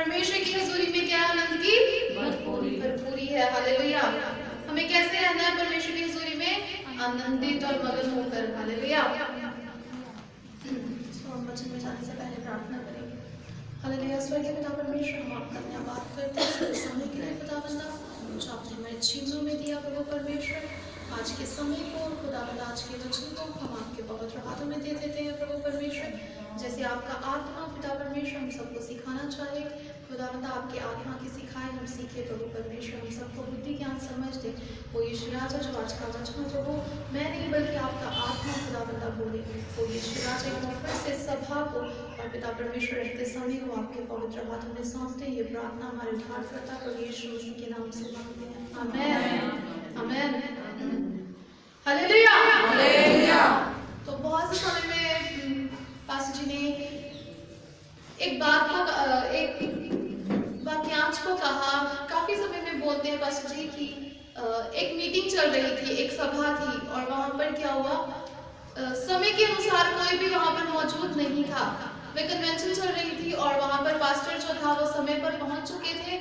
परमेश्वर की हजूरी में क्या आनंद की भरपूरी है। हालेलुया। हमें कैसे रहना है परमेश्वर की हजूरी में? आनंदित और मगन होकर। हालेलुया। हम वचन में जाने से पहले प्रार्थना करेंगे। हालेलुया। स्वर्गीय पिता परमेश्वर, हम आपका धन्यवाद करते हैं इस समय के लिए खुदावंदा जो आपने हमारे जीवनों में दिया प्रभु परमेश्वर। आज के समय को और खुदावंदा आज के वचन को हम आपके पवित्र हाथों में दे देते हैं प्रभु परमेश्वर। जैसे आपका आत्मा पिता परमेश्वर हम सबको सिखाना चाहे, खुदावंदा आपके आत्मा की सिखाए हम सीखे प्रभु परमेश्वर। हम सबको बुद्धि ज्ञान समझ दे। वो यीशु राजा जो आज का वचन हो प्रभु मैं नहीं बल्कि आपका आत्मा खुदावंदा बोले। वो यीशु राजा को फिर से सभा को और पिता परमेश्वर रहते समय को आपके पवित्र हाथों में सौंपते हैं। ये प्रार्थना हमारे उद्धारकर्ता प्रभु यीशु मसीह के नाम से मांगते हैं। आमीन आमीन। Hallelujah hallelujah. तो बहुत से समय में पास्टर जी ने एक वाक्यांश को कहा। काफी समय में बोलते हैं पास्टर जी कि एक मीटिंग चल रही थी, एक सभा थी और वहां पर क्या हुआ, समय के अनुसार कोई भी वहां पर मौजूद नहीं था। वह कन्वेंशन चल रही थी और वहां पर पास्टर जो था वो समय पर पहुंच चुके थे,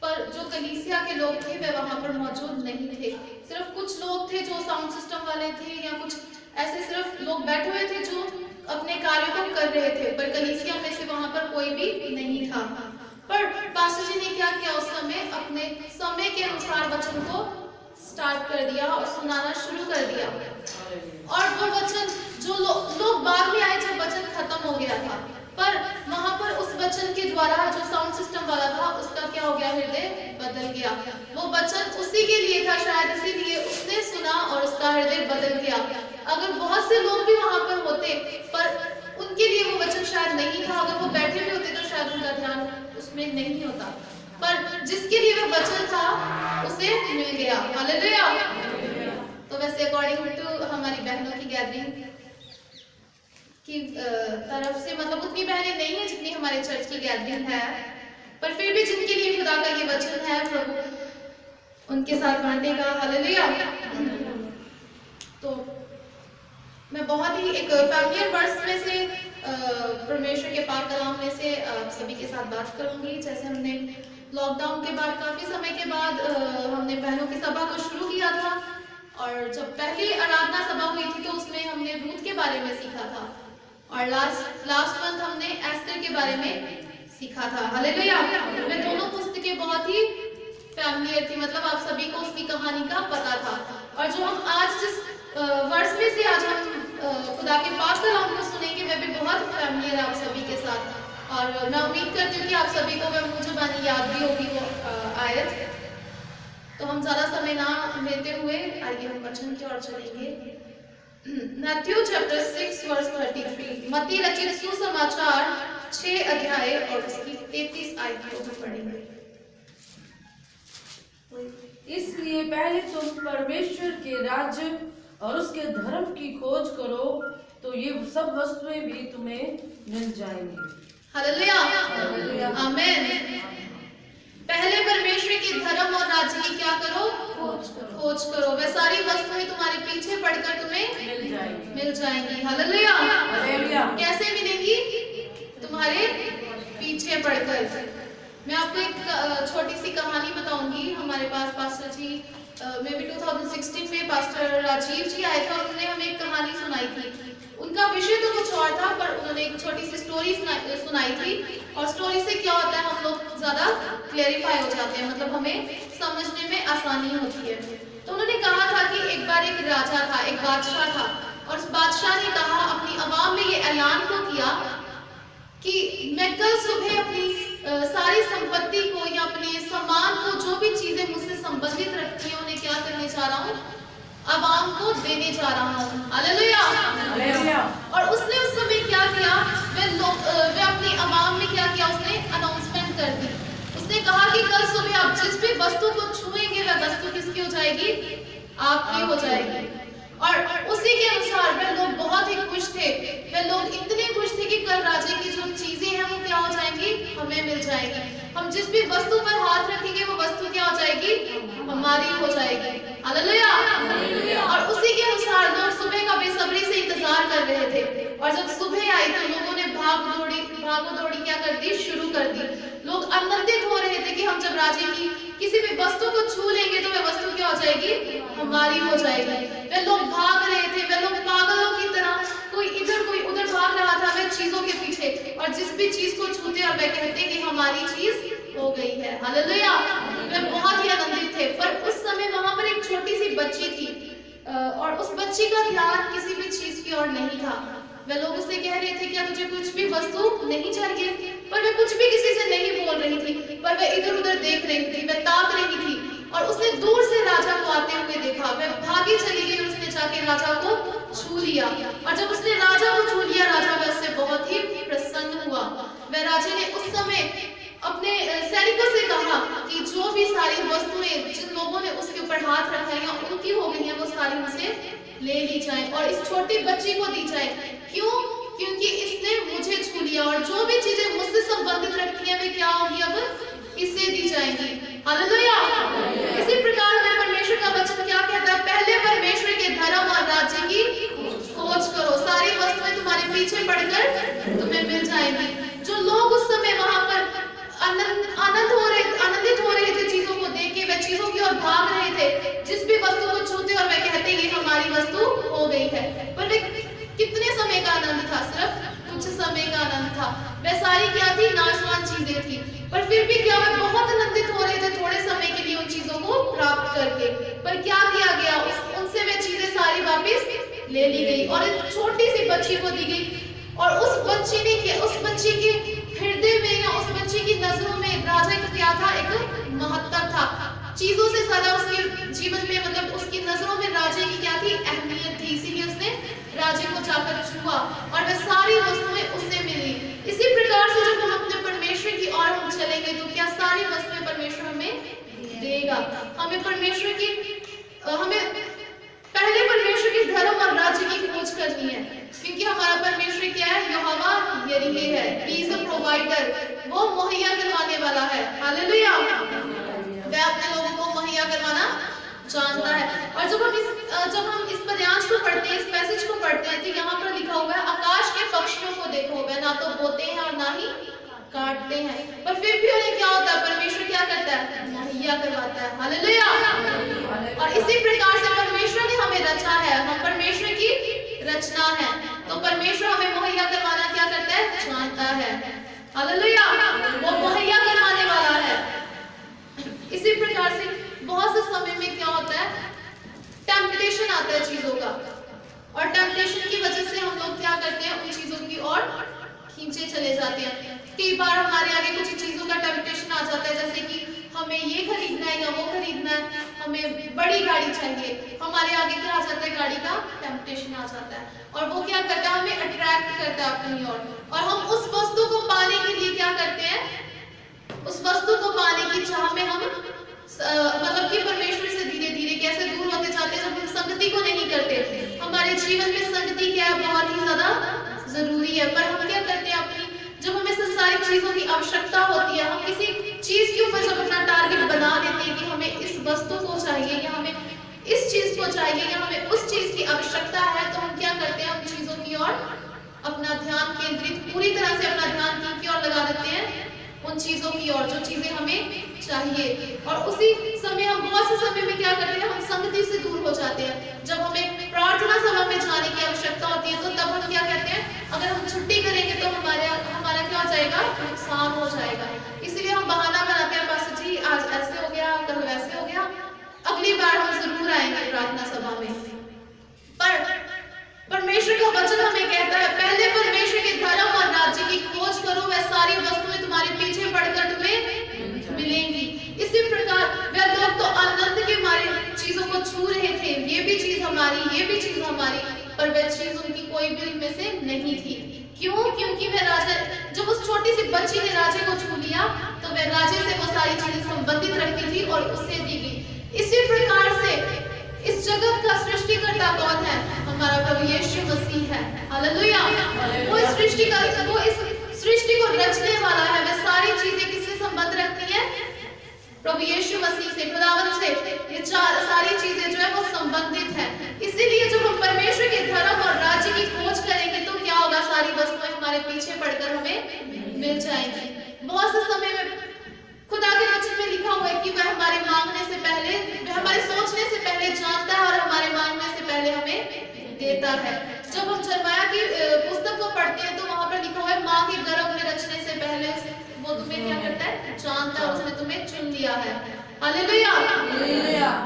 पर जो कलीसिया के लोग थे वे वहां पर मौजूद नहीं थे। सिर्फ कुछ लोग थे जो साउंड सिस्टम वाले थे या कुछ ऐसे सिर्फ लोग बैठे हुए थे जो अपने कार्यों को कर रहे थे, पर कलीसिया में से वहां पर कोई भी नहीं था। पर पास्टर जी ने क्या किया, उस समय अपने समय के अनुसार वचन को स्टार्ट कर दिया और सुनाना शुरू कर दिया। और वो वचन जो लोग बाद में आए जब वचन खत्म हो गया था, पर वहां पर उस वचन के द्वारा जो साउंड सिस्टम वाला था उसका क्या हो गया, हृदय बदल गया। वो वचन उसी के लिए था, शायद इसीलिए उसने सुना और उसका हृदय बदल गया। अगर बहुत से लोग भी वहां पर होते पर उनके लिए वो वचन शायद नहीं था, अगर वो बैठे भी होते तो शायद उनका ध्यान उसमें नहीं होता, पर जिसके लिए वो वचन था उसे मिल गया। हालेलुया। तो वैसे अकॉर्डिंग टू हमारी बहनों की गैदरिंग की तरफ से, मतलब उतनी बहनें नहीं है जितनी हमारे चर्च की गैदरिंग है, पर फिर भी जिनके लिए खुदा का ये वचन है प्रभु उनके साथ बांटेगा। हालेलुया। तो मैं बहुत ही एक फैमिलियर वर्ड्स में से परमेश्वर के पाक कलाम में से सभी के साथ बात करूंगी। जैसे हमने लॉकडाउन के बाद काफी समय के बाद हमने बहनों की सभा को शुरू किया था, और जब पहली आराधना सभा हुई थी तो उसमें हमने रूथ के बारे में सीखा था, और लास्ट मंथ हमने एस्टर के बारे में सीखा था। हालेलुया। मैं दोनों पुस्तकें बहुत ही फैमिलियर थी, मतलब आप सभी को उसकी कहानी का पता था। और जो हम आज जिस वर्ष में से आज हम खुदा के पाक कलाम को सुनेंगे वह भी बहुत फैमिलियर आप सभी के साथ, और मैं उम्मीद करती हूँ कि आप सभी को वह मुझे याद भी होगी वो आयत। तो हम ज्यादा समय ना लेते हुए आइए हम वचन की ओर चलेंगे। मैथ्यू चैप्टर 6 वर्स 33, मत्ती रचित सुसमाचार 6 अध्याय और उसकी 33 आयत को हम पढ़ेंगे। इसलिए पहले तुम परमेश्वर के राज्य और उसके धर्म की खोज करो तो ये सब वस्तुएं भी तुम्हें मिल जाएंगी। हालेलुया आमीन। पहले परमेश्वर के धर्म और राज्य की क्या करो, खोज करो। वह सारी वस्तुएं तुम्हारे पीछे पड़कर तुम्हें मिल जाएंगी। हालेलुया। कैसे मिलेंगी? तुम्हारे पीछे पड़कर। मैं आपको एक छोटी सी कहानी बताऊंगी। हमारे पास पास्टर जी मे बी 2016 में पास्टर राजीव जी आए थे और उन्होंने हमें एक कहानी सुनाई थी। उनका विषय तो कुछ और था, पर उन्होंने एक छोटी सी स्टोरी सुनाई थी, और स्टोरी से क्या होता है हम लोग ज्यादा क्लेरिफाई हो जाते हैं, मतलब हमें समझने में आसानी होती है। तो उन्होंने कहा था कि एक बार एक राजा था, एक बादशाह था, और उस बादशाह ने कहा अपनी आवाम में ये ऐलान को किया कि मैं कल सुबह अपनी सारी संपत्ति को या अपने सम्मान को, जो भी चीजें मुझसे संबंधित रखती हैं, उन्हें क्या करने जा रहा हूँ, आवाम को देने जा रहा हूँ। हालेलुया। और उसने उस समय क्या किया, वे अपनी आवाम में क्या किया, उसने अनाउंसमेंट कर दी। उसने कहा कि कल सुबह आप जिस भी वस्तु को छुएंगे वह वस्तु किसकी हो जाएगी, आपकी हो जाएगी। और उसी के अनुसार वे लोग बहुत ही खुश थे। वे लोग इतने खुश थे कि कल राजा की जो चीजें हैं वो क्या हो जाएंगी, हमें मिल जाएगी। हम जिस भी वस्तु पर हाथ रखेंगे वो वस्तु क्या हो जाएगी, हमारी हो जाएगी। हालेलुया। और उसी के अनुसार लोग सुबह का बेसब्री से इंतजार कर रहे थे, और जब सुबह आई तो लोगों ने भागो दौड़ी क्या कर दी, शुरू कर दी। लोग अंदर जब राज्य की किसी भी वस्तु को छू लेंगे तो वह वस्तु क्या हो जाएगी, हमारी हो जाएगी। वे लोग भाग रहे थे, वे लोग पागलों की तरह कोई इधर कोई उधर भाग रहा था वे चीजों के पीछे, और जिस भी चीज को छूते और वे कहते कि हमारी चीज हो गई है। हालेलुया। वे बहुत ही आनंदित थे। पर उस समय वहां पर एक छोटी सी बच्ची थी और उस बच्ची का ध्यान किसी भी चीज की ओर नहीं था। वे लोग उससे कह रहे थे क्या तुझे कुछ भी वस्तु नहीं चाहिए, पर वे कुछ भी किसी से नहीं बोल रही थी, पर वे इधर उधर देख रही थी, वे ताक रही थी। और उसने दूर से राजा को आते हुए देखा, वह भागी चली गई, उसने जाके राजा को छू लिया। और जब उसने राजा को छू लिया, राजा उससे बहुत ही प्रसन्न हुआ। वह राजा ने उस समय अपने सैनिकों से कहा कि जो भी सारी वस्तुएं जिन लोगों ने उसके ऊपर हाथ रखा है या उनकी हो गई है वो सारी उनसे ले ली जाए और इस छोटी बच्ची को दी जाए। क्यों? क्योंकि इसने मुझे छू लिया और जो भी चीजें मुझसे संबंधित रखती हैं वे क्या होगी, अब इससे दी जाएंगी। हालेलुया। इसी प्रकार हमें परमेश्वर का वचन क्या कहता है, पहले परमेश्वर के धर्म और राज्य की खोज करो, सारी वस्तुएं तुम्हारे पीछे पड़कर तुम्हें मिल जाएंगी। जो लोग उस समय वहां पर आनंदित हो रहे थे चीजों को देख के, वे चीजों की ओर भाग रहे थे, जिस भी वस्तु को छूते और वे कहते ये हमारी वस्तु हो गई है। पर वे कितने समय का आनंद था, सिर्फ कुछ समय का आनंद था। वह सारी क्या थी, नाशवान चीजें थी, पर फिर भी क्या वे बहुत आनंदित हो रहे थे थोड़े समय के लिए उन चीजों को प्राप्त करके। पर क्या किया गया, उनसे वे चीजें सारी वापस ले ली गई और एक छोटी सी बच्ची को दी गई। और उस बच्ची के हृदय में या उस बच्ची की नजरों में राजा का क्या था, एक महत्व था। चीजों से ज्यादा उसके जीवन में मतलब उसकी नजरों में राजा की क्या थी, अहमियत थी। इसीलिए उसने राजा को जाकर छुआ और वह सारी वस्तुएं उससे मिली। इसी प्रकार से जब हम अपने परमेश्वर की ओर हम चलेंगे तो क्या सारी वस्तुएं परमेश्वर हमें देगा। हमें पहले परमेश्वर के धर्म और राज्य की खोज करनी है, क्योंकि हमारा परमेश्वर क्या है, यहोवा यरीहे है, ही इज अ प्रोवाइडर, वो मुहैया करवाने वाला है। हालेलुया। वह अपने लोगों को मुहैया करवाना जानता है। और जब हम इस पद्यांश को पढ़ते हैं, इस पैसेज को पढ़ते हैं, तो यहाँ पर लिखा हुआ है आकाश के पक्षियों को देखो, वह ना तो बोते हैं और ना ही काटते हैं, पर फिर भी उन्हें क्या होता है, परमेश्वर क्या करता है, मुहैया करवाता है। हालेलुया। और इसी प्रकार से परमेश्वर ने हमें रचा है, हम परमेश्वर की रचना है, तो परमेश्वर हमें मुहैया करवाना क्या करता है, जानता है। हालेलुया। वो मुहैया करवाने वाला है। इसी प्रकार से बहुत से समय में क्या होता है, टेम्पटेशन आता है चीजों का, और टेम्पटेशन की वजह से हम लोग क्या करते हैं, उन चीजों की ओर खींचे चले जाते हैं। कई बार हमारे आगे कुछ चीजों का टेम्पटेशन आ जाता है, जैसे कि हमें ये खरीदना है या वो खरीदना है, हमें बड़ी गाड़ी चाहिए, हमारे आगे क्या आ जाता है, गाड़ी का टेम्पटेशन आ जाता है, और वो क्या करता है, हमें अट्रैक्ट करता है अपनी ओर, और हम उस वस्तु को पाने के लिए क्या करते हैं, उस वस्तु को पाने की चाह में हम मतलब कि परमेश्वर से धीरे धीरे कैसे दूर होते जाते हैं, जब हम संगति को नहीं करते। हमारे जीवन में संगति क्या है, बहुत ही ज्यादा जरूरी है, पर हम क्या करते हैं, अपनी जब हमें संसारिक चीजों की आवश्यकता होती है, हम किसी चीज के ऊपर जब अपना टारगेट बना देते हैं कि हमें इस वस्तु को चाहिए या हमें इस चीज को चाहिए या हमें उस चीज की आवश्यकता है, तो हम क्या करते हैं, उन चीजों की ओर अपना ध्यान केंद्रित पूरी तरह से अपना ध्यान की ओर लगा देते हैं, उन चीजों की ओर जो चीजें हमें चाहिए। और उसी समय हम बहुत से समय में क्या करते हैं, हम संगति से दूर हो जाते हैं। जब हमें प्रार्थना सभा में जाने की आवश्यकता होती है, तो तब हम क्या कहते हैं, अगर हम छुट्टी करेंगे तो हमारा क्या हो जाएगा, नुकसान हो जाएगा। इसलिए हम बहाना बनाते हैं, पास्टर जी आज ऐसे हो गया, कल वैसे हो गया, अगली बार हम जरूर आएंगे प्रार्थना सभा में। पर परमेश्वर का वचन हमें कहता है, पहले परमेश्वर के धर्म और राज्य की खोज करो, वह सारी वस्तुएं तुम्हारे पीछे पड़कर तुम्हें मिलेंगी। इसी प्रकार वह लोग तो आनंद के मारे चीजों को छू रहे थे, ये भी चीज हमारी, ये भी चीज हमारी, पर वह चीज उनकी कोई भी उनमें से नहीं थी। क्यों? क्योंकि वह राजा, जब उस छोटी सी बच्ची ने राजे को छू लिया, तो वह राजे से वो सारी चीजें संबंधित रखती थी और उससे दी गई। इसी प्रकार से इस जगत का सृष्टिकर्ता कौन है? हमारा प्रभु यीशु मसीह है। हालेलुया। वो इस सृष्टि को रचने वाला है। वह सारी चीजें किससे संबंध रखती है? प्रभु यीशु मसीह से, खुदावंद से। ये सारी चीजें जो है वो संबंधित है। इसीलिए जब हम परमेश्वर के धर्म और राज्य की खोज करेंगे तो क्या होगा, सारी वस्तुएं हमारे पीछे पड़कर हमें मिल जाएंगी। बहुत से समय में खुदा के वचन में लिखा देता है। जब हम यिर्मयाह की पुस्तक को पढ़ते हैं तो वहां पर लिखा हुआ है, माँ के गर्भ में रचने से पहले वो तुम्हें क्या करता है, जानता है, उसने तुम्हें चुन लिया है। हालेलुया।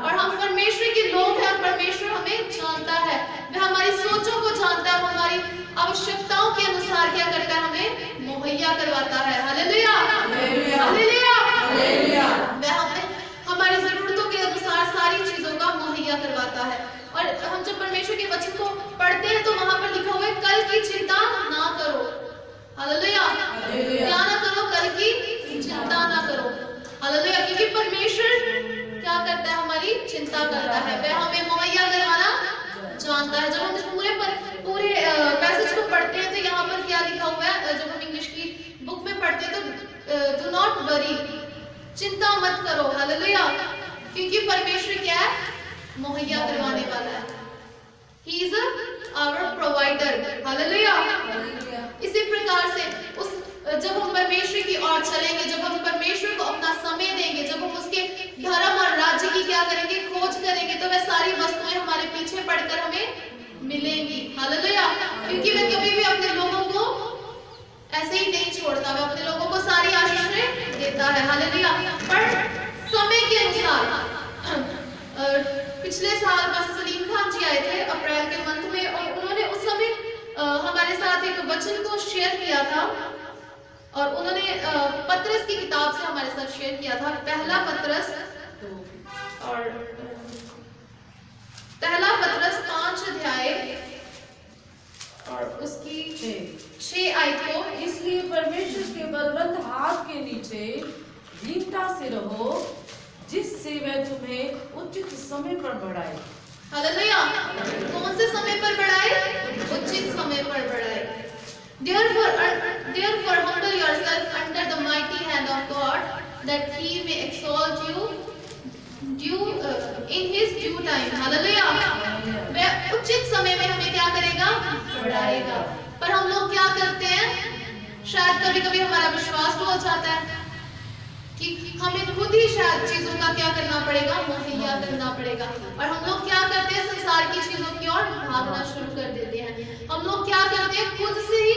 और हम परमेश्वर के लोग हैं और परमेश्वर हमें जानता है, वह हमारी सोचों को जानता है, हमारी आवश्यकताओं के अनुसार क्या करता है, हमें मुहैया करवाता है। Hallelujah, hallelujah. वह हमें हमारी जरूरतों के अनुसार सारी चीजों का मुहैया करवाता है। और हम जब परमेश्वर के वचन को पढ़ते हैं तो वहां पर लिखा हुआ है, कल की चिंता ना करो। हालेलुया, क्या ना करो, कल की चिंता ना करो। हालेलुया, क्योंकि परमेश्वर क्या करता है, हमारी चिंता करता है, वह हमें मुहैया करवाना जानता है। जब हम इस पूरे पैसेज को पढ़ते हैं तो यहाँ पर क्या लिखा हुआ है, जब हम इंग्लिश की बुक में पढ़ते हैं तो डू नॉट वरी, चिंता मत करो। हालेलुया, क्योंकि परमेश्वर क्या है, मुहैया करवाने वाला है। He is our provider. Hallelujah. इसी प्रकार से जब हम परमेश्वर की ओर चलेंगे, जब हम परमेश्वर को अपना समय देंगे, जब हम उसके धर्म और राज्य की क्या करेंगे, खोज करेंगे, तो वह सारी वस्तुएं हमारे पीछे पड़कर हमें मिलेंगी। हालेलुया, क्योंकि वह कभी भी अपने लोगों को ऐसे ही नहीं छोड़ता, वह अपने लोगों को सारी आशीषें देता है। हालेलुया। पर समय के अनुसार पिछले साल पास्टर सलीम खान जी आए थे अप्रैल के मंथ में, और उन्होंने उस समय हमारे साथ एक वचन को शेयर किया था, और उन्होंने पतरस की किताब से हमारे साथ शेयर किया था, पहला पतरस 5 अध्याय और उसकी 6 आयत को, इसलिए परमेश्वर के बलवंत हाथ के नीचे दीनता से रहो, जिससे वह तुम्हें उचित समय पर बढ़ाए। हालेलुया। कौन से समय पर बढ़ाए, उचित समय पर बढ़ाए। Therefore humble yourself under the mighty hand of God, that he may exalt you in his due time. Hallelujah. वह उचित समय में हमें क्या करेगा, बढ़ाएगा। पर हम लोग क्या करते हैं, शायद कभी कभी हमारा विश्वास हो जाता है कि हमें खुद ही शायद चीजों का क्या करना पड़ेगा, मुहैया करना पड़ेगा, और हम लोग क्या करते हैं, संसार की चीजों की ओर भागना शुरू कर देते हैं। हम लोग क्या करते हैं, खुद से ही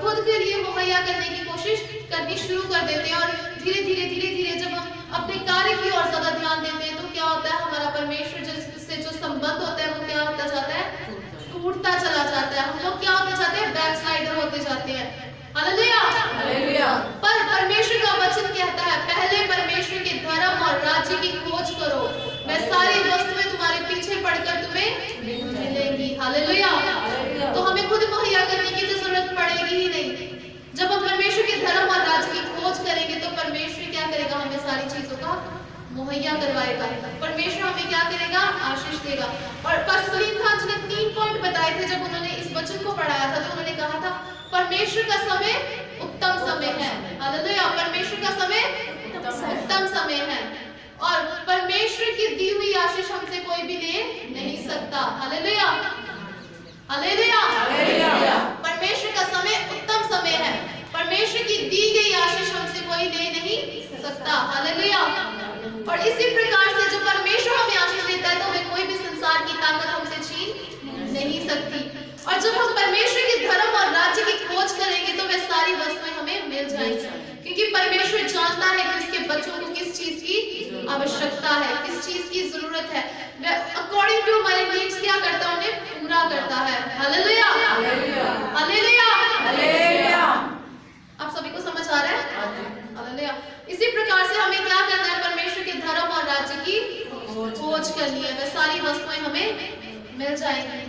खुद के लिए मुहैया करने की कोशिश करनी शुरू कर देते हैं, और धीरे धीरे जब हम अपने कार्य की ओर ज्यादा ध्यान देते हैं तो क्या होता है, हमारा परमेश्वर से जो संबंध होता है वो क्या होता जाता है, टूटता चला जाता है। हम लोग क्या होते जाते हैं, बैकस्लाइडर होते जाते हैं। हालेलुया। पर परमेश्वर का वचन कहता है, पहले परमेश्वर के धर्म और राज्य की खोज करो, वह सारी वस्तुएं तुम्हारे पीछे पड़कर तुम्हें मिलेंगी। हालेलुया। तो हमें खुद मुहैया करने की तो जरूरत पड़ेगी ही नहीं। जब हम परमेश्वर के धर्म और राज्य की खोज करेंगे तो परमेश्वर क्या करेगा, हमें सारी चीजों का मुहैया करवाएगा। परमेश्वर हमें क्या करेगा, आशीष देगा। और पास्टर सलीम खान जी ने 3 पॉइंट बताए थे जब उन्होंने इस वचन को पढ़ाया था, तो उन्होंने कहा था, परमेश्वर का समय उत्तम समय है। हालेलुया। परमेश्वर का समय उत्तम समय है, और परमेश्वर की दी हुई आशीष हमसे कोई भी ले नहीं सकता। Hallelujah, hallelujah. परमेश्वर का समय उत्तम समय है, परमेश्वर की दी गई आशीष हमसे कोई ले नहीं सकता। हालेलुया। और इसी प्रकार से जब परमेश्वर हमें आशीष देता है तो हमें कोई भी संसार की ताकत हमसे छीन नहीं सकती। और जब हम परमेश्वर के धर्म और राज्य की खोज करेंगे तो वे सारी वस्तुएं हमें मिल जाएंगी, क्योंकि परमेश्वर जानता है कि उसके बच्चों को किस चीज की आवश्यकता है, किस चीज की जरूरत है। वह अकॉर्डिंग टू हमारे नीड्स क्या करता है, उन्हें पूरा करता है। Hallelujah, hallelujah, hallelujah. आप सभी को समझ आ रहा है? हालेलुया। इसी प्रकार से हमें क्या करना है, परमेश्वर के धर्म और राज्य की खोज करनी है, वह सारी वस्तुएं हमें मिल जाएंगी।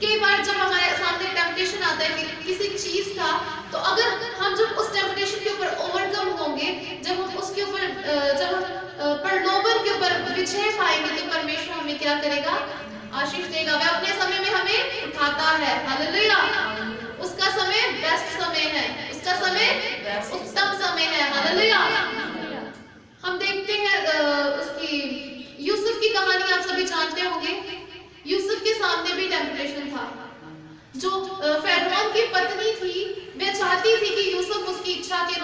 कई बार जब हमारे सामने टेम्पटेशन आता है कि किसी चीज का, तो अगर हम जब उस टेम्पटेशन के ऊपर ओवरकम होंगे, जब हम उसके ऊपर जब हम प्रलोभन के ऊपर विजय पाएंगे, तो परमेश्वर हमें क्या करेगा, आशीष देगा। वह अपने समय में हमें उठाता है। हालेलुया। उसका समय बेस्ट समय है, उसका समय उत्तम समय है। हालेलुया। हम देखते हैं उसकी यूसुफ की कहानी आप सभी जानते होंगे। यूसुफ के सामने भी टेम्पटेशन था। जो फरौन की पत्नी थी, वह चाहती थी कि यूसुफ उसकी इच्छा के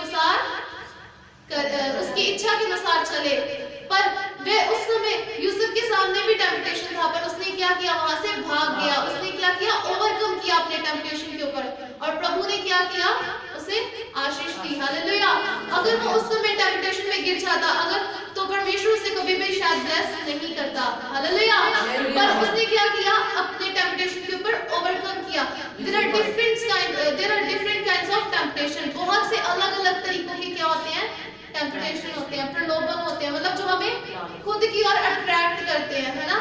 अनुसार चले, पर वे उस समय यूसुफ के सामने भी टेम्पटेशन था, पर उसने क्या किया, वहां से भाग गया। उसने क्या किया, ओवरकम किया अपने टेम्पटेशन के ऊपर, और प्रभु ने क्या किया, उसे आशीष दी। हालेलुया। अगर वो उस समय टेम्पटेशन में गिर जाता, अगर तो परमेश्वर उसे कभी भी शायद ब्लेस नहीं करता। हालेलुया। पर उसने क्या किया, अपने टेम्पटेशन के ऊपर ओवरकम किया। There are different kinds of temptation. बहुत से अलग-अलग तरीकों के क्या होते हैं, टेम्पटेशन होते हैं, प्रलोभन होते हैं, मतलब जो हमें खुद की ओर अट्रैक्ट करते हैं, है ना।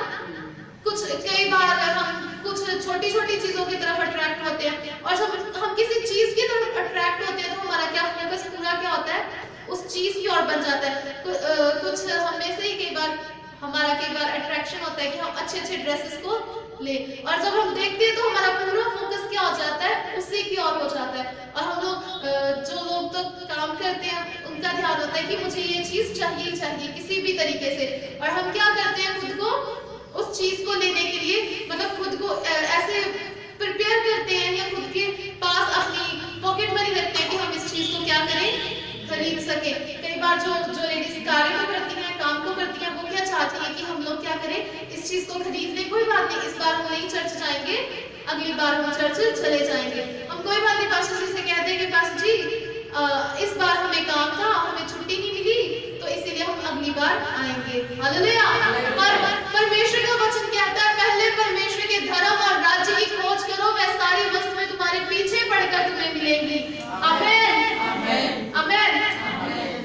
कुछ कई बार हम कुछ छोटी-छोटी चीजों की तरफ अट्रैक्ट होते हैं, और जब हम किसी चीज की तरफ अट्रैक्ट होते हैं तो हमारा क्या फोकस पूरा क्या होता है, उस चीज की ओर बन जाता है। कुछ हमें से ही कई बार अट्रैक्शन होता है कि हम अच्छे-अच्छे ड्रेसेस को ले, और जब हम देखते हैं तो हमारा पूरा फोकस क्या हो जाता है, उसी की ओर हो जाता है। और हम लोग जो लोग तो काम करते हैं उनका ध्यान होता है कि मुझे ये चीज चाहिए चाहिए किसी भी तरीके से, और हम क्या करते हैं, खुद को उस चीज को लेने के लिए, मतलब खुद को ऐसे प्रिपेयर करते हैं, या खुद के पास अपनी पॉकेट मनी रखते हैं कि हम इस चीज को क्या करें, खरीद सके। कई बार जो लेडीज कार्य को करती हैं, काम को करती हैं, वो क्या चाहती है कि हम लोग क्या करें, इस चीज को खरीद लें। कोई बात नहीं, इस बार हम नहीं चर्च जाएंगे, अगली बार हम चर्च चले जाएंगे। हम कोई बात नहीं पास्टर जी से कहते हैं कि पास्टर जी इस बार हमें काम था, हमें छुट्टी नहीं मिली, तो इसीलिए हम अगली बार आएंगे। हालेलुया। पर परमेश्वर का वचन कहता है, पहले परमेश्वर के धर्म और राज्य की खोज करो, वह सारी वस्तुएं तुम्हारे पीछे पड़कर तुम्हें मिलेंगी। आमीन, आमीन, आमीन।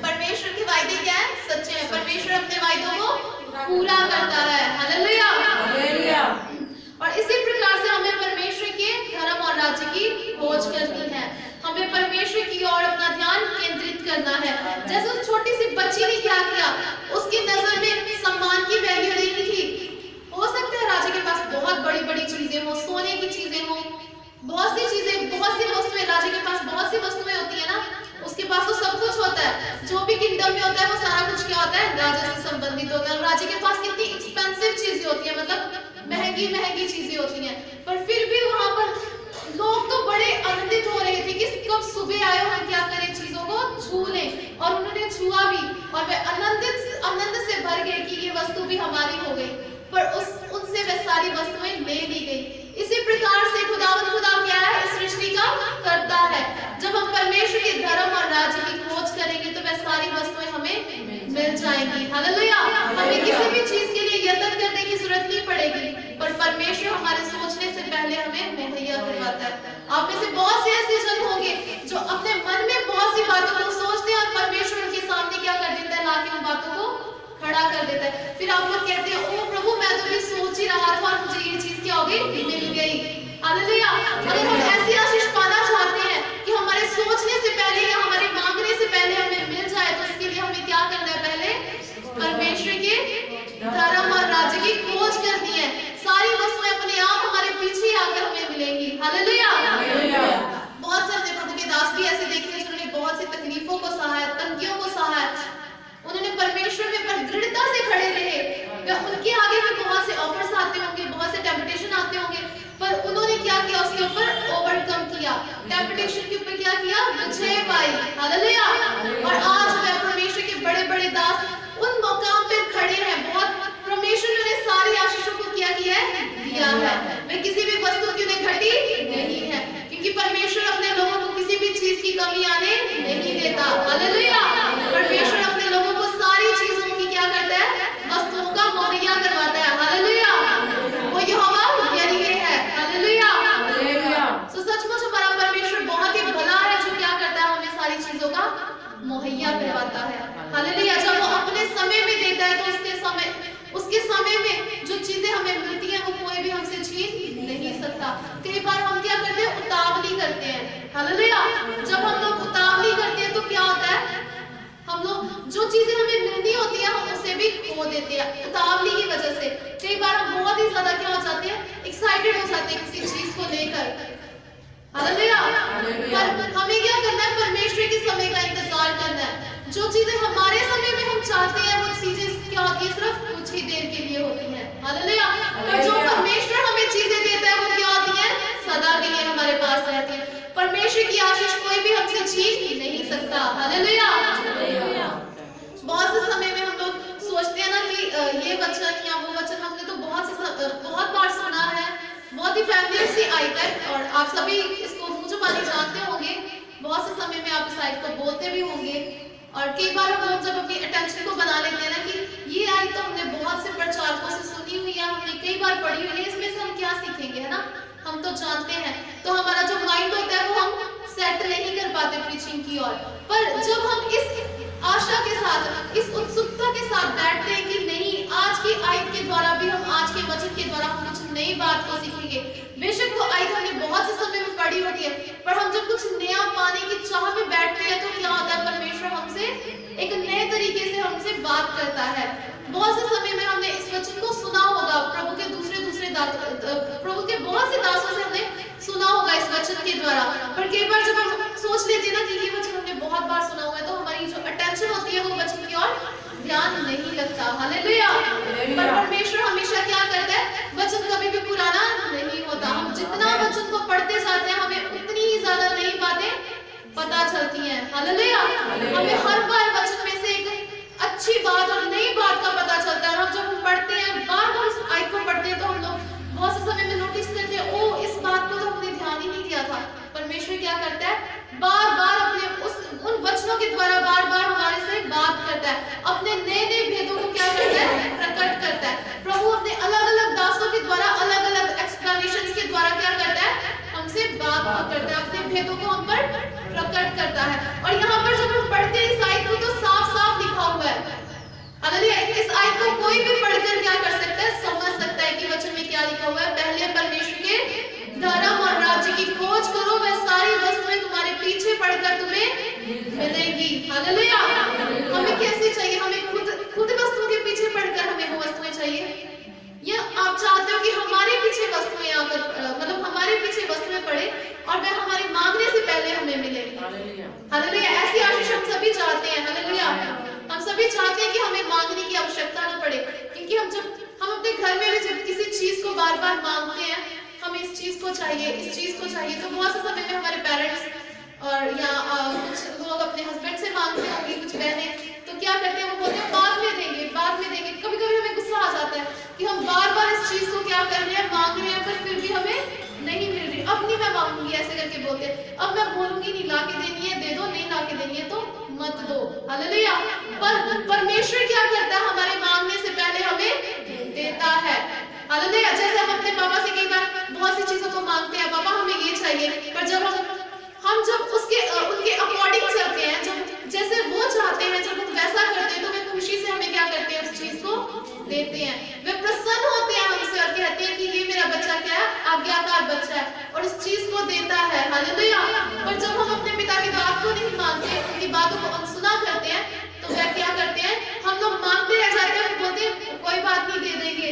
परमेश्वर के वायदे क्या है, सच्चे हैं। परमेश्वर अपने वायदों को पूरा करता है। Hallelujah, hallelujah. और इसी प्रकार से हमें परमेश्वर के धर्म और राज्य की खोज करनी है। हमें परमेश्वर की ओर अपना ध्यान केंद्रित करना है। जैसे उस छोटी सी बच्ची ने क्या किया, उसकी नजर में सम्मान की वैल्यू नहीं थी। हो सकता है राजा के पास बहुत बड़ी-बड़ी चीजें हो, सोने की चीजें हो, बहुत सी चीजें, बहुत सी वस्तुएं, राजा के पास बहुत सी वस्तुएं होती है ना, उसके पास तो सब कुछ होता है। जो भी किंगडम में होता है वो सारा कुछ क्या होता है, राजा से संबंधित होता है। राजा के पास कितनी एक्सपेंसिव चीजें होती है, मतलब महंगी चीजें होती हैं, पर फिर भी वहां पर लोग तो बड़े आनंदित हो रहे थे कि कब सुबह आए हम क्या करें, चीजों को छू लें। और उन्होंने छुआ भी, और वे आनंद से भर गए कि ये वस्तु भी हमारी हो गई, पर उनसे वे सारी वस्तुएं ले ली गई। इसी प्रकार से खुदा क्या है, इस सृष्टि का करता है। जब हम परमेश्वर के धर्म और राज्य की खोज करेंगे तो वह सारी वस्तुएं हमें मिल जाएंगी। हालेलुया। हमें किसी भी चीज के लिए यत्न करने की जरूरत नहीं पड़ेगी, पर परमेश्वर हमारे सोचने से पहले हमें मुहैया करवाता है। आप में से बहुत से ऐसे जन होंगे जो अपने मन में बहुत सी बातों को सोचते हैं, और परमेश्वर उनके सामने क्या कर देता है, लाके उन बातों को खड़ा कर देता है। फिर आप लोग कहते हैं, ओ प्रभु मैं तो ये सोच ही रहा था और मुझे ये चीज क्या हो गई, मिल गई। हालेलुया। अगर हम ऐसी आशीष पाना चाहते हैं कि हमारे सोचने से पहले या हमारे मांगने से पहले हमें मिल जाए, तो इसके लिए हमें क्या करना है, पहले परमेश्वर के धर्म और राज्य की खोज करनी है। सारी वस्तुएं अपने आप हमारे पीछे आकर हमें मिलेंगी। हालेलुया। बहुत सारे प्रभु के दास भी ऐसे देखे जिन्होंने बहुत सी तकलीफों को सहा है, तंगियों को सहा है, उन्होंने परमेश्वर में पर दृढ़ता से खड़े रहे। उनके आगे भी बहुत से ऑफर्स आते होंगे, बहुत से टेम्पटेशन आते होंगे, पर उन्होंने क्या किया, उसके ऊपर ओवरकम किया, टेम्पटेशन के ऊपर क्या किया, विजय पाई। हालेलुया। और आज वे परमेश्वर के बड़े-बड़े दास उन मकाम पर खड़े हैं। बहुत परमेश्वर ने सारी आशीषों को क्या किया है, दिया है। वे किसी भी वस्तु की उन्हें घटी नहीं है, क्योंकि परमेश्वर अपने लोगों को किसी भी चीज की कमी आने नहीं देता। हालेलुया। परमेश्वर अपने लोगों को सारी चीजों की क्या करता है, वस्तुओं का मुहैया करवाता है। हालेलुया। वो यहोवा यरीहे है। हालेलुया। सो सचमुच हमारा परमेश्वर बहुत ही भला है, जो क्या करता है, हमें सारी चीजों का मुहैया करवाता है। हालेलुया। जब वो अपने समय में देता है तो उसके समय में जो चीजें हमें मिलती हैं वो कोई भी हमसे छीन नहीं सकता। कई बार हम क्या करते हैं, उतावली करते हैं। हालेलुया। जब हम लोग उतावली करते हैं तो क्या होता है, हम लोग जो चीजें हमें मिलनी होती है हम उसे भी खो देते हैं उतावली की वजह से। कई बार हम बहुत ही ज्यादा क्या हो जाते हैं, एक्साइटेड हो जाते हैं किसी चीज को लेकर। हालेलुया। पर हमें क्या करना है, परमेश्वर के समय का इंतजार करना है। जो चीजें हमारे समय में हम चाहते हैं वो चीजें क्या होती है, सिर्फ कुछ ही देर के लिए होती हैं। हालेलुया। पर जो परमेश्वर हमें चीजें देता है वो क्या होती है, सदा के लिए हमारे पास रहती है। परमेश्वर की आशीष कोई भी हमसे छीन नहीं सकता। हालेलुया। बहुत से समय में हम लोग सोचते हैं ना कि मंदिर से आई तक, और आप सभी इसको मुंह जुबानी जानते होंगे, बहुत से समय में आप इस आयत को बोलते भी होंगे। और कई बार हम लोग जब अपनी अटेंशन को बना लेते हैं ना कि ये आयत तो हमने बहुत से प्रचारकों से सुनी हुई है, हमने कई बार पढ़ी हुई है, इसमें से हम क्या सीखेंगे, है ना, हम तो जानते हैं, तो हमारा जो माइंड होता है वो हम सेट नहीं कर पाते प्रीचिंग की ओर। पर जब हम इस आशा के साथ, इस उत्सुकता के साथ बैठते हैं कि नहीं, आज की आयत के द्वारा भी हम, आज के वचन के द्वारा हम कुछ नई बात को सीखेंगे। बेशक वो आयत हमने बहुत से समय में पढ़ी होती है, पर हम जब कुछ नया पाने की चाह में बैठते हैं तो क्या होता है, परमेश्वर हमसे एक नए तरीके से हमसे बात करता है। बहुत से समय में हमने इस वचन को सुना होगा, प्रभु के प्रभु के बहुत से दासों से हमने सुना होगा इस वचन के द्वारा, पर कई बार जब हम सोच लेते हैं ना कि ये वचन हमने बहुत बार सुना हुआ है, तो हमारी जो अटेंशन होती है वो वचन की ओर ध्यान नहीं लगता। हालेलुया। पर परमेश्वर हमेशा क्या करता है, वचन कभी भी पुराना नहीं होता। हम जितना वचन को पढ़ते जाते हैं, हमें उतनी ही ज्यादा नई बातें पता चलती हैं। हालेलुया। हमें हर बार वचन में से एक अच्छी बात और नई बात का पता चलता है। और जब हम पढ़ते हैं, बार-बार उस आयत को पढ़ते हैं, तो हम लोग बहुत से समय में नोटिस करते हैं, ओ इस बात को तो हमने ध्यान ही नहीं दिया था। परमेश्वर क्या करता है, बार-बार अपने उन वचनों के द्वारा बार-बार हमारे से बात करता है, अपने नए-नए भेदों को क्या करता है, प्रकट करता है। प्रभु अपने अलग-अलग दासों के द्वारा, अलग-अलग एक्सप्लेनेशंस के द्वारा क्या करता है, हमसे बात करता है, अपने भेदों को हम पर प्रकट करता है। और यहाँ पर जब हम पढ़ते हैं इस आयत को, तो साफ-साफ लिखा हुआ है। हालेलुया। इस आयत को कोई भी पढ़कर क्या कर सकता है, समझ सकता है कि वचन में क्या लिखा हुआ है। पहले परमेश्वर के धर्म और राज्य की खोज करो, वह सारी वस्तुएं तुम्हारे पीछे पड़कर तुम्हें मिलेगी। हालेलुया। हमें कैसे चाहिए, हमें खुद वस्तुओं के पीछे पड़कर हमें वो वस्तुएं चाहिए, या आप चाहते हो कि हमारे पीछे वस्तुएं आकर, मतलब हमारे पीछे वस्तुएं पड़े और वह हमारे मांगने से पहले हमें मिले। हालेलुया। ऐसी आशीष हम सभी चाहते हैं। हालेलुया। हम सभी चाहते हैं कि हमें मांगने की आवश्यकता न पड़े, क्योंकि हम अपने घर में भी जब किसी चीज को बार-बार मांगते हैं, हमें इस चीज को चाहिए, इस चीज को चाहिए, तो बहुत से समय में हमारे पेरेंट्स और या कुछ लोग अपने हस्बैंड से मांगते होंगे, कुछ बहनें, तो क्या करते हैं, वो बोलते हैं बाद में देंगे, बाद में देंगे। कभी-कभी हमें गुस्सा आ जाता है कि हम बार-बार इस चीज को क्या कर रहे हैं, मांग रहे हैं, पर फिर भी हमें नहीं मिल रही। अब नहीं मैं मांगूंगी, ऐसे करके बोलते हैं, अब मैं बोलूंगी नहीं, लाके देनी है दे दो, नहीं लाके देनी है तो मत दो। हालेलुया। पर परमेश्वर क्या करता है, हमारे मांगने से पहले हमें देता है। हालेलुया। जैसे हम अपने पापा से कई बार बहुत सी चीजों को मांगते हैं, पापा हमें ये चाहिए, पर जब हम जब उनके अकॉर्डिंग चलते हैं, जब जैसे वो चाहते हैं, जब हम वैसा करते हैं, तो वे खुशी से हमें क्या करते हैं, उस चीज को देते हैं। वे प्रसन्न होते हैं हमसे और कहते हैं कि ये मेरा बच्चा क्या है, आज्ञाकार बच्चा है, और इस चीज को देता है। हालेलुया। पर जब हम अपने पिता की बात को नहीं मानते, उनकी बातों को अनसुना करते हैं, तो वे क्या करते हैं, हम लोग मांगते रह जाते हैं, बोलते हैं कोई बात नहीं, दे देंगे,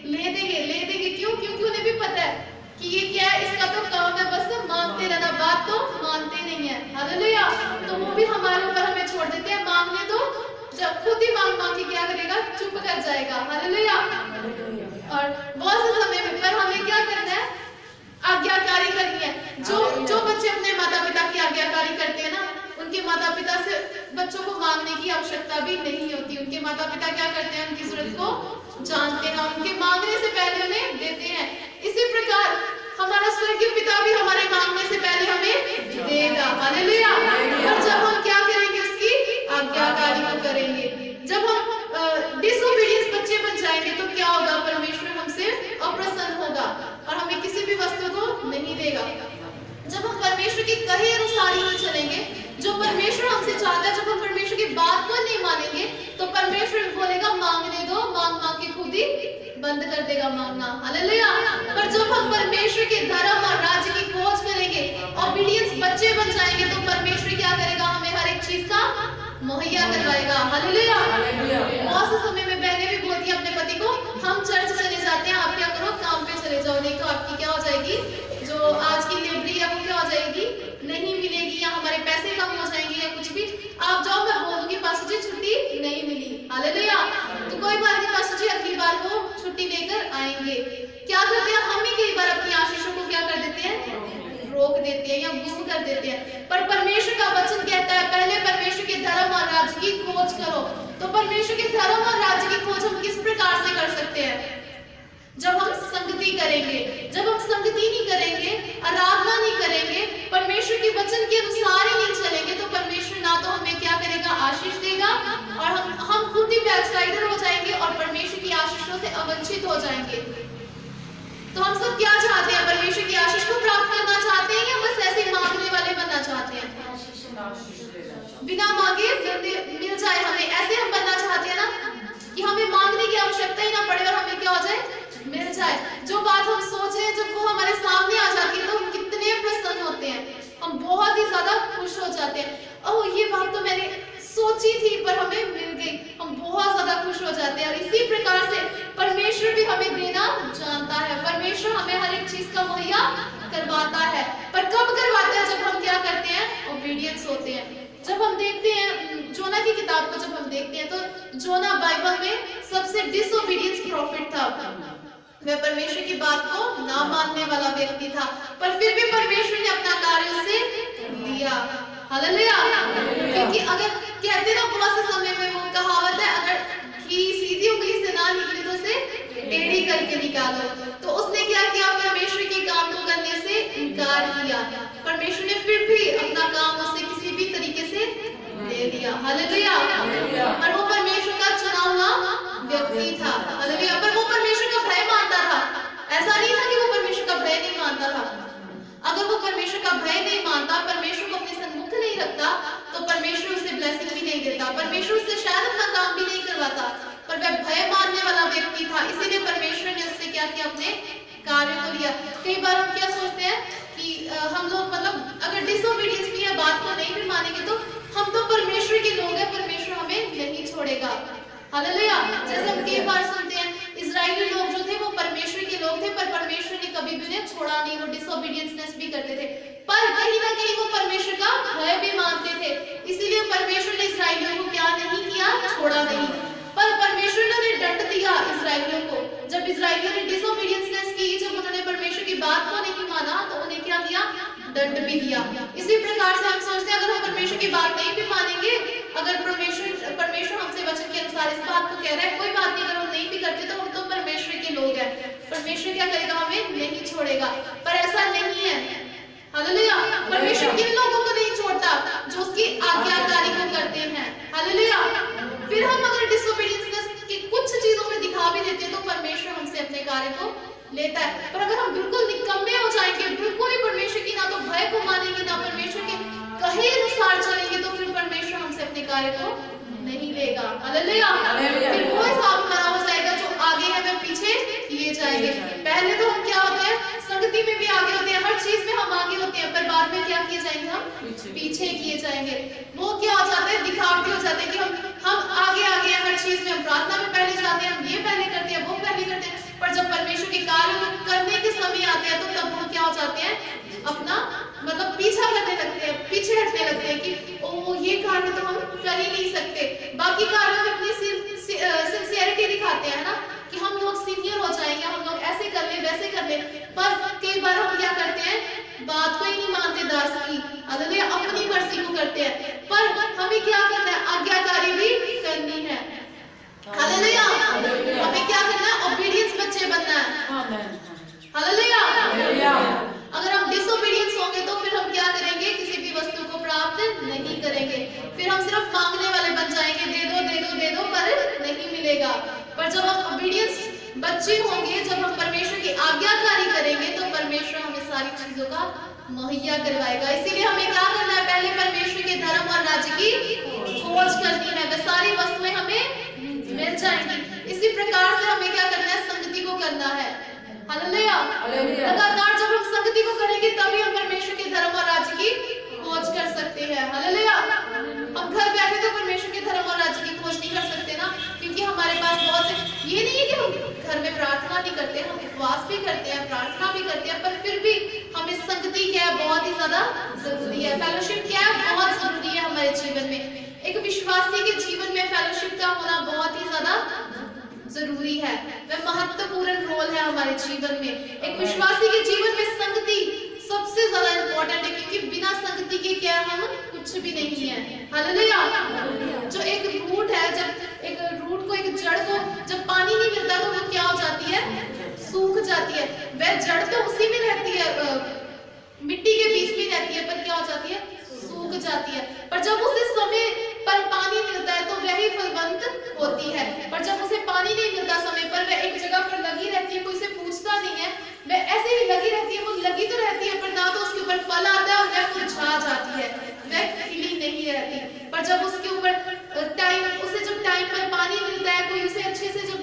ले देंगे। क्यों? क्योंकि उन्हें भी पता है कि ये क्या है, इसका तो काम है बस मांगते रहना, बात तो मानते नहीं है। हालेलुया। तो वो भी हमारे ऊपर हमें छोड़ देते हैं, मांगने दो, जब खुद ही मांग के क्या करेगा, चुप कर जाएगा। हालेलुया। और बहुत से समय में पर हमें क्या करना है, आज्ञाकारी करनी है। जो बच्चे अपने माता पिता की आज्ञाकारी करते हैं ना, उनके माता पिता से बच्चों को मांगने की आवश्यकता भी नहीं होती। उनके माता पिता क्या करते हैं, उनकी जरूरत को जानते हैं, उनके मांगने से पहले उन्हें देते हैं। इसी प्रकार हमारा स्वर्गीय पिता भी हमारे मांगने से पहले हमें देगा। हालेलुया। और जब हम क्या करेंगे, उसकी आज्ञाकारी को करेंगे। जब हम डिसोबीडियंस बच्चे बन जाएंगे, तो क्या होगा, परमेश्वर हमसे अप्रसन्न होगा और हमें किसी भी वस्तु को नहीं देगा। जब हम परमेश्वर के कहे अनुसार ही नहीं चलेंगे, जो परमेश्वर हमसे चाहता है, जब हम परमेश्वर की बात को नहीं मानेंगे, तो परमेश्वर बोलेगा मांगने दो, मांग के खुद ही बंद कर देगा मांगना। हालेलुया। पर जब हम परमेश्वर के धर्म और राज्य की खोज करेंगे, ओबीडियंस बच्चे बन जाएंगे, तो परमेश्वर क्या करेगा, हमें हर एक चीज का मुहैया करवाएगा। हालेलुया। बहुत से समय में बहनें भी बोलती है अपने पति को, हम चर्च चले जाते हैं, आप क्या करो, काम पे चले जाओ, नहीं तो आपकी क्या हो जाएगी, जो आज की लेबरी है वो क्या हो जाएगी, नहीं मिलेगी, या हमारे पैसे कम हो जाएंगे, या कुछ भी। आप जाओ, मैं बोलूंगी पास्टर जी छुट्टी नहीं मिली। हालेलुया। तो कोई बात नहीं पास्टर जी, अगली बार वो छुट्टी लेकर आएंगे। क्या करते हैं, हम ही कई बार अपनी आशीषों को क्या कर देते हैं, रोक देते हैं या गुम कर देते हैं। पर परमेश्वर का वचन कहता है, पहले परमेश्वर के धर्म और राज्य की खोज करो। तो परमेश्वर के धर्म और राज्य की खोज हम किस प्रकार से कर सकते हैं, जब हम संगति करेंगे। जब हम संगति नहीं करेंगे, आराधना नहीं करेंगे, परमेश्वर के वचन के अनुसार ही नहीं चलेंगे, तो परमेश्वर ना तो हमें क्या करेगा, आशीष देगा, और हम खुद ही बैकस्लाइडर हो जाएंगे और परमेश्वर की आशीषों से अवंचित हो जाएंगे। तो हम सब क्या चाहते हैं, परमेश्वर की आशीष को प्राप्त करना चाहते हैं या बस ऐसे मांगने वाले बनना चाहते हैं? बिना मांगे मिल जाए हमें, ऐसे हम बनना चाहते हैं ना, कि हमें मांगने की आवश्यकता ही ना पड़े और हमें क्या हो जाए, मिल जाए। जो बात हम सोच रहे हैं जब वो हमारे सामने आ जाती है तो हम कितने प्रसन्न होते हैं, हम बहुत ही ज्यादा खुश हो जाते हैं। ओह, ये बात तो मैंने सोची थी पर हमें मिल गई, हम बहुत ज्यादा खुश हो जाते हैं। और इसी प्रकार से परमेश्वर भी हमें देना जानता है, परमेश्वर हमें हर एक चीज का मुहैया करवाता है। पर कब करवाता है? जब हम क्या करते हैं, ओबीडियंस होते हैं। जब हम देखते हैं जोना की किताब को, जब हम देखते हैं तो जोना बाइबल में सबसे डिसोबीडियंस प्रॉफिट था। वह परमेश्वर की बात को ना मानने वाला व्यक्ति था, पर फिर भी परमेश्वर ने अपना कार्य उससे लिया। हालेलुया। क्योंकि अगर कहते ना बहुत से समय में वो कहावत है, अगर घी सीधी उंगली से ना निकले तो उसे टेढ़ी करके निकालो। तो उसने क्या किया, परमेश्वर के काम को करने से इनकार किया। परमेश्वर ने फिर भी अपना काम उससे किसी भी तरीके से ले लिया। हालेलुया। और वो परमेश्वर का चुना हुआ व्यक्ति था। हालेलुया। पर वो परमेश्वर का भय मानता था, ऐसा नहीं था कि वो परमेश्वर का भय नहीं मानता था। अगर वो परमेश्वर का भय नहीं मानता, परमेश्वर को अपने सन्मुख नहीं रखता, तो परमेश्वर उसे ब्लेसिंग भी नहीं देता, परमेश्वर उससे शायद अपना काम भी नहीं करवाता। पर वह भय मानने वाला व्यक्ति था, इसीलिए परमेश्वर ने उससे क्या किया, अपने कार्य को लिया। कई बार हम क्या सोचते हैं कि हम लोग मतलब अगर डिसोबीडियंस भी है, बात को नहीं भी मानेंगे, तो हम तो परमेश्वर के लोग हैं, परमेश्वर हमें नहीं छोड़ेगा। हालेलुया। जैसे हम कई बार सुनते हैं, इजरायली लोग जो थे वो परमेश्वर के लोग थे, पर परमेश्वर ने कभी भी उन्हें छोड़ा नहीं, वो डिसोबीडियंसनेस भी करते थे, पर कहीं ना कहीं वो परमेश्वर का भय भी मानते थे। इसीलिए परमेश्वर ने इजरायलियों को क्या नहीं किया, छोड़ा नहीं, पर परमेश्वर ने उन्हें दंड दिया इजरायलियों को। जब इजरायलियों ने डिसोबीडियंसनेस की, जब उन्होंने परमेश्वर की बात को नहीं माना, तो उन्हें क्या दिया, दंड भी दिया। इसी प्रकार से हम सोचते हैं अगर हम परमेश्वर की बात नहीं भी मानेंगे, अगर परमेश्वर हमसे वचन के अनुसार इस बात को कह रहा है, कोई बात नहीं, अगर हम नहीं भी करते तो हम तो परमेश्वर के लोग हैं, परमेश्वर क्या करेगा, हमें नहीं छोड़ेगा। पर ऐसा नहीं है। हालेलुया। परमेश्वर किन लोगों को नहीं छोड़ता, जो उसकी आज्ञाकारी को करते हैं। हालेलुया। फिर हम अगर डिसोबीडियंस की कुछ चीजों में दिखा भी देते हैं तो परमेश्वर हमसे अपने कार्य को लेता है। पर अगर हम बिल्कुल निकम्मे हो जाएंगे, बिल्कुल ही परमेश्वर की ना तो भय को मानेंगे, ना परमेश्वर के कहे अनुसार चलेंगे, तो फिर परमेश्वर हमसे अपने कार्य को नहीं लेगा। हालेलुया। फिर वो हिसाब हमारा हो जाएगा, जो आगे है वह पीछे किए जाएंगे। पहले तो हम क्या होते हैं, संगति में भी आगे होते हैं, हर चीज में हम आगे होते हैं, पर बाद में क्या किए जाएंगे, हम पीछे किए जाएंगे। वो क्या हो जाता है, दिखावटी हो जाते हैं कि हम आगे आगे हैं हर चीज में, हम प्रार्थना में पहले जाते हैं, हम ये पहले करते हैं, वो पहले करते हैं, पर जब परमेश्वर के कार्य को करने के समय आते हैं तो तब हम क्या हो जाते हैं, अपना मतलब पीछा करने लगते हैं, पीछे हटने लगते हैं कि ओ ये कार्य तो हम कर ही नहीं सकते। बाकी कार्यों में अपनी सिंसियरिटी दिखाते हैं ना, कि हम लोग सीनियर हो जाएंगे, हम लोग ऐसे कर ले वैसे कर ले, पर कई बार हम क्या करते हैं, बात को ही नहीं मानते दास की। हालेलुया। अपनी मर्जी को करते हैं, पर हमें क्या करना है, आज्ञाकारी भी करनी है। हालेलुया। हमें क्या करना है, ओबीडियंस बच्चे बनना है। हालेलुया। अगर हम डिसोबीडियंस होंगे तो फिर हम क्या करेंगे, किसी भी वस्तु को प्राप्त नहीं करेंगे, फिर हम सिर्फ मांगने वाले बन जाएंगे, दे दो दे दो दे दो, पर नहीं मिलेगा। पर जब हम ओबीडियंस बच्चे होंगे, जब हम परमेश्वर की आज्ञाकारी करेंगे, तो परमेश्वर हमें सारी चीजों का मुहैया करवाएगा। इसीलिए हमें क्या करना है, पहले परमेश्वर के धर्म और राज्य की खोज करनी है, वह सारी वस्तुएं हमें मिल जाएंगी। इसी प्रकार से हमें क्या करना है, संगति को करना है। हालेलुया। लगातार जब हम संगति को करेंगे तभी हम परमेश्वर के धर्म और राज्य की खोज कर सकते हैं। हालेलुया। हम घर बैठे तो परमेश्वर के धर्म और राज्य की खोज नहीं कर सकते ना, क्योंकि हमारे पास बहुत से, ये नहीं है कि हम घर में प्रार्थना नहीं करते, हम उपवास भी करते हैं, प्रार्थना भी करते हैं, पर फिर भी हमें संगति क्या है, बहुत ही ज्यादा जरूरी है। फेलोशिप क्या है, बहुत जरूरी है हमारे जीवन में। एक विश्वासी के जीवन में फेलोशिप का होना बहुत ही ज्यादा जरूरी है, वह महत्वपूर्ण रोल है हमारे जीवन में। एक विश्वासी के जीवन में संगति सबसे ज्यादा इंपॉर्टेंट है, क्योंकि बिना संगति के क्या हम कुछ भी नहीं है। हालेलुया। जो एक रूट है, जब एक रूट को, एक जड़ को जब पानी नहीं मिलता तो वो क्या हो जाती है, जाती है, वह जड़ तो उसी में रहती है, मिट्टी के बीच में रहती है, पर क्या हो जाती है, सूख जाती है। पर जब उसे समय पर पानी मिलता है तो वह ही फलवंत होती है। पर जब उसे पानी नहीं मिलता समय पर, वह एक जगह पर लगी रहती है, कोई उसे पूछता नहीं है, वह ऐसे ही लगी रहती है, वो लगी तो रहती है पर ना तो उसके ऊपर फल आता है और वह मुरझा जाती है, वह खिली नहीं रहती। पर जब उसके ऊपर उसे जब टाइम पर पानी मिलता है, कोई उसे अच्छे से जब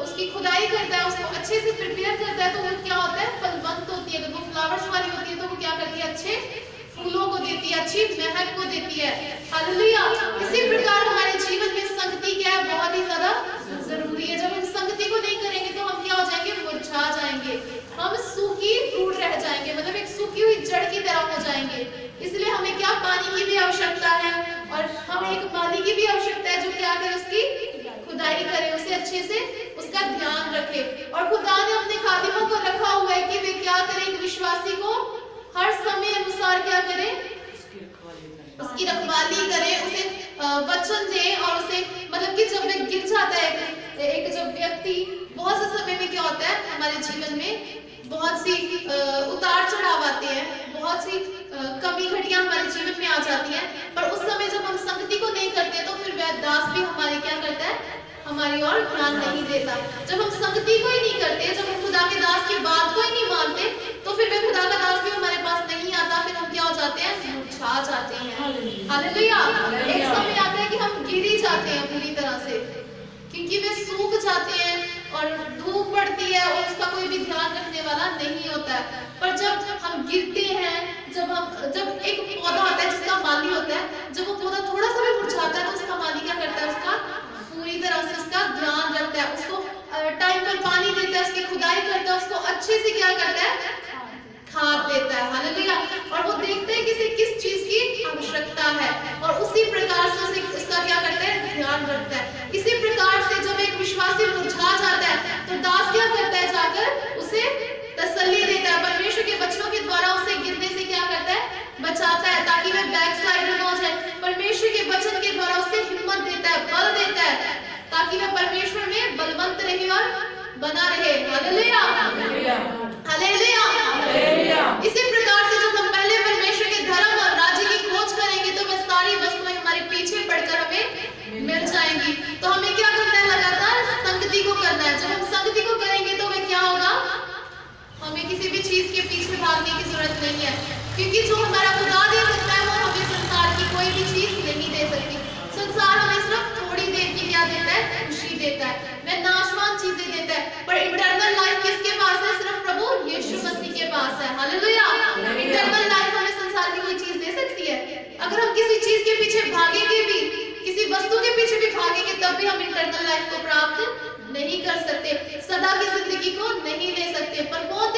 उसकी खुदाई करता है, उसको अच्छे से प्रिपेयर करता है, तो वो क्या होता है, फलवंत होती है। अगर वो फ्लावर्स वाली होती है तो वो क्या करती है, अच्छे फूलों को देती है, अच्छी महक को देती है। हालेलुया। इसी प्रकार हमारे जीवन में संगति क्या है, बहुत ही ज्यादा जरूरी है। जब हम संगति को नहीं करेंगे तो हम क्या हो जाएंगे, मुरझा जाएंगे, हम सूखी रूट रह जाएंगे, मतलब एक सूखी हुई जड़ की तरह हो जाएंगे। इसलिए हमें क्या, पानी की भी आवश्यकता है और हमें एक माली की भी आवश्यकता है जो क्या करे, उसकी खुदाई करे, उसे अच्छे से उसका ध्यान रखे। और खुदा ने अपने खादिमों को रखा हुआ है कि वे क्या करें, एक विश्वासी को हर समय अनुसार क्या करें, उसकी रखवाली करें, उसे वचन दें और उसे, मतलब कि जब वह गिर जाता है एक जब व्यक्ति, बहुत से समय में क्या होता है, हमारे जीवन में बहुत सी उतार चढ़ाव आते हैं, बहुत सी कमी घटियां हमारे जीवन में आ जाती हैं। पर उस समय जब हम संगति को नहीं करते तो फिर वह दास भी हमारे क्या करता है, हमारी ओर ध्यान नहीं देता। जब हम संगति को ही नहीं करते, जब हम खुदा के दास की बात को ही नहीं मानते, तो फिर वह खुदा का दास भी हमारे पास नहीं आता, फिर हम क्या हो जाते हैं, मुरझा जाते हैं। हालेलुया। एक समय आता है कि हम गिर ही जाते हैं पूरी तरह से, क्योंकि वे सूख जाते हैं और धूप पड़ती है और उसका कोई भी ध्यान रखने वाला नहीं होता है। पर जब हम गिरते हैं, जब एक पौधा होता है जिसका माली होता है, जब वो पौधा थोड़ा सा भी मुरझाता है तो उसका माली क्या करता है, उसका पूरी तरह से उसका ध्यान रखता है, उसको टाइम पर पानी देता है, उसकी खुदाई करता है, उसको अच्छे से क्या करता है, खाद देता है। हालेलुया। और वो देखता है कि इसे किस चीज की आवश्यकता है और उसी प्रकार से उसे उसका क्या करता है, ध्यान रखता है। इसी प्रकार से जब एक विश्वासी मुरझा जाता है तो दास क्या करता है, जाकर उसे तसल्ली देता है, परमेश्वर के वचनों के द्वारा उसे गिरने से क्या करता है, बचाता है, ताकि वह बैकस्लाइडर न हो जाए। परमेश्वर के वचन के द्वारा उसे हिम्मत देता है, बल देता है, ताकि वह परमेश्वर में बलवंत रहे और बना रहे। Hallelujah, hallelujah. इसी प्रकार से जब हम पहले परमेश्वर के धर्म और राज्य की खोज करेंगे तो वह सारी वस्तुएं हमारे पीछे पड़कर हमें मिल जाएंगी। तो हमें क्या करना है, लगातार संगति को करना है। जब हम संगति को करेंगे तो वह क्या होगा, हमें किसी भी चीज के पीछे भागने की जरूरत नहीं है, क्योंकि जो हमारा खुदा दे सकता है वो हमें संसार की कोई भी चीज नहीं दे सकती। संसार हमें सिर्फ थोड़ी देर की क्या देता है, खुशी देता है, वह नाशवान चीजें देता है। पर इंटरनल लाइफ किसके पास है, सिर्फ प्रभु यीशु मसीह के पास है। हालेलुया। इंटरनल लाइफ हमें संसार की कोई चीज दे सकती है? अगर हम किसी चीज के पीछे भागेंगे भी, किसी वस्तु के पीछे भी भागेंगे, तब भी हम इंटरनल लाइफ को प्राप्त नहीं कर सकते, सदा की जिंदगी को नहीं ले सकते। पर कौन